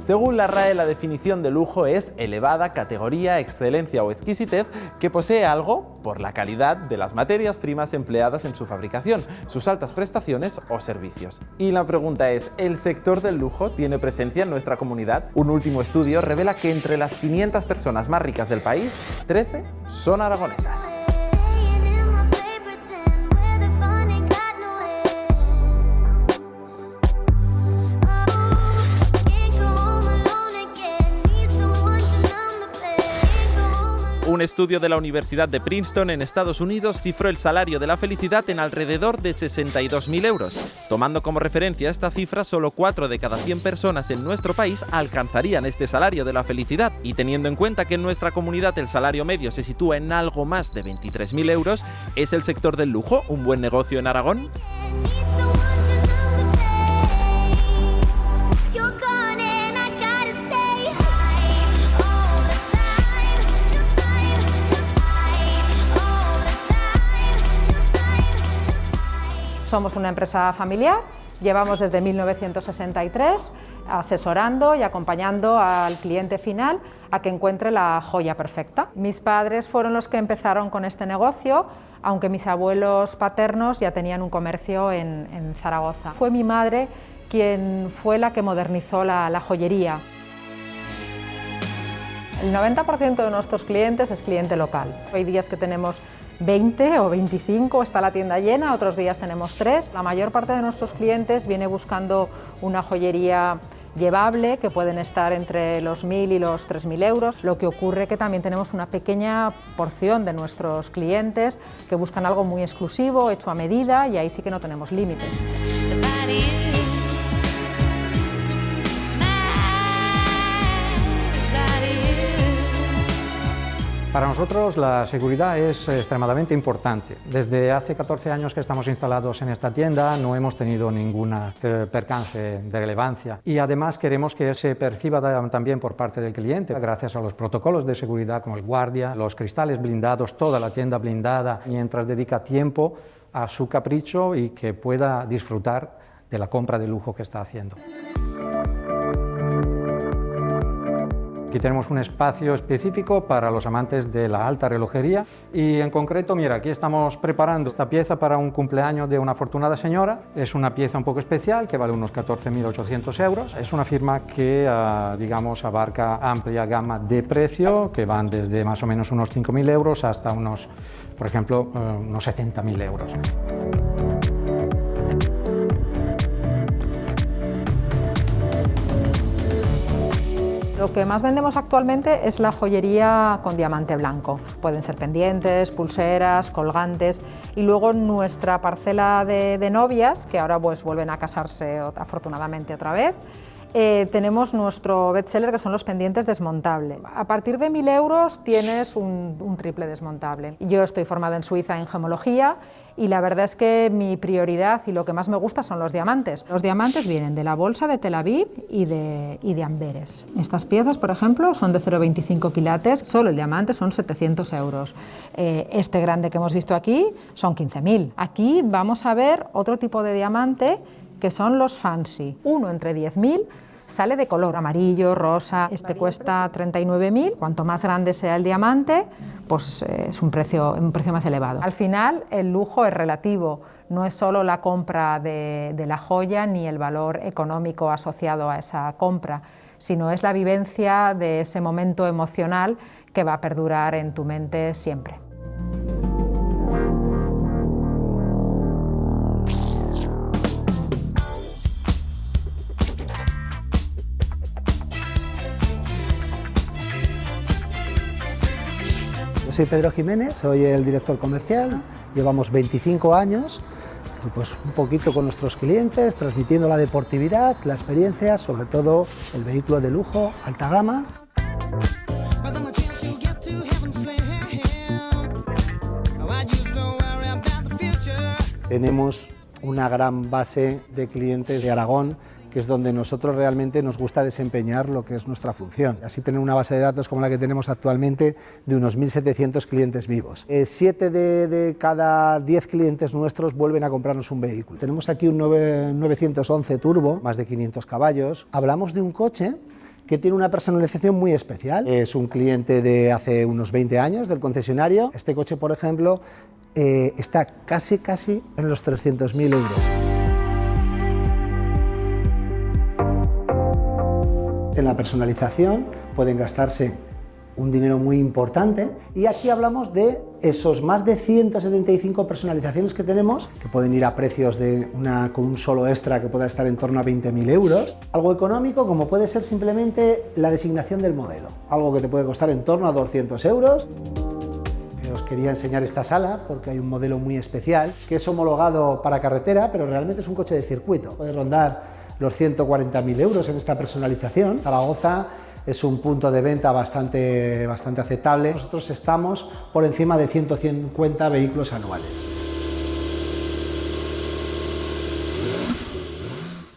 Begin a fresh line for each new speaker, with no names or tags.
Según la RAE, la definición de lujo es elevada categoría, excelencia o exquisitez que posee algo por la calidad de las materias primas empleadas en su fabricación, sus altas prestaciones o servicios. Y la pregunta es, ¿el sector del lujo tiene presencia en nuestra comunidad? Un último estudio revela que entre las 500 personas más ricas del país, 13 son aragonesas. Un estudio de la Universidad de Princeton en Estados Unidos cifró el salario de la felicidad en alrededor de 62.000 euros. Tomando como referencia esta cifra, solo 4 de cada 100 personas en nuestro país alcanzarían este salario de la felicidad. Y teniendo en cuenta que en nuestra comunidad el salario medio se sitúa en algo más de 23.000 euros, ¿es el sector del lujo un buen negocio en Aragón?
Somos una empresa familiar, llevamos desde 1963 asesorando y acompañando al cliente final a que encuentre la joya perfecta. Mis padres fueron los que empezaron con este negocio, aunque mis abuelos paternos ya tenían un comercio en Zaragoza. Fue mi madre quien fue la que modernizó la joyería. El 90% de nuestros clientes es cliente local. Hay días que tenemos 20 o 25, está la tienda llena, otros días tenemos 3. La mayor parte de nuestros clientes viene buscando una joyería llevable, que pueden estar entre los 1.000 y los 3.000 euros. Lo que ocurre que también tenemos una pequeña porción de nuestros clientes que buscan algo muy exclusivo, hecho a medida, y ahí sí que no tenemos límites.
Para nosotros la seguridad es extremadamente importante. Desde hace 14 años que estamos instalados en esta tienda no hemos tenido ningún percance de relevancia y además queremos que se perciba también por parte del cliente gracias a los protocolos de seguridad como el guardia, los cristales blindados, toda la tienda blindada, mientras dedica tiempo a su capricho y que pueda disfrutar de la compra de lujo que está haciendo. Aquí tenemos un espacio específico para los amantes de la alta relojería y en concreto, mira, aquí estamos preparando esta pieza para un cumpleaños de una afortunada señora. Es una pieza un poco especial que vale unos 14.800 euros. Es una firma que, digamos, abarca amplia gama de precio que van desde más o menos unos 5.000 euros hasta unos, por ejemplo, unos 70.000 euros.
Lo que más vendemos actualmente es la joyería con diamante blanco. Pueden ser pendientes, pulseras, colgantes y luego nuestra parcela de novias, que ahora pues vuelven a casarse afortunadamente otra vez. Tenemos nuestro bestseller que son los pendientes desmontables. A partir de 1.000 euros tienes un triple desmontable. Yo estoy formada en Suiza en gemología y la verdad es que mi prioridad y lo que más me gusta son los diamantes. Los diamantes vienen de la bolsa de Tel Aviv y de Amberes. Estas piezas, por ejemplo, son de 0,25 quilates, solo el diamante son 700 euros. Este grande que hemos visto aquí son 15.000. Aquí vamos a ver otro tipo de diamante que son los fancy. Uno entre 10.000 sale de color amarillo, rosa, este cuesta 39.000. Cuanto más grande sea el diamante, pues es un precio más elevado. Al final, el lujo es relativo, no es solo la compra de la joya ni el valor económico asociado a esa compra, sino es la vivencia de ese momento emocional que va a perdurar en tu mente siempre.
Yo soy Pedro Jiménez, soy el director comercial, llevamos 25 años, pues un poquito con nuestros clientes, transmitiendo la deportividad, la experiencia, sobre todo el vehículo de lujo, alta gama. Tenemos una gran base de clientes de Aragón, que es donde nosotros realmente nos gusta desempeñar lo que es nuestra función. Así tener una base de datos como la que tenemos actualmente de unos 1.700 clientes vivos. 7 de cada 10 clientes nuestros vuelven a comprarnos un vehículo. Tenemos aquí un 911 Turbo, más de 500 caballos. Hablamos de un coche que tiene una personalización muy especial. Es un cliente de hace unos 20 años del concesionario. Este coche, por ejemplo, está casi en los 300.000 euros. En la personalización pueden gastarse un dinero muy importante y aquí hablamos de esos más de 175 personalizaciones que tenemos, que pueden ir a precios con un solo extra que pueda estar en torno a 20.000 euros. Algo económico como puede ser simplemente la designación del modelo, algo que te puede costar en torno a 200 euros. Os quería enseñar esta sala porque hay un modelo muy especial que es homologado para carretera, pero realmente es un coche de circuito. Puede rondar los 140.000 euros en esta personalización. Zaragoza es un punto de venta bastante aceptable. Nosotros estamos por encima de 150 vehículos anuales.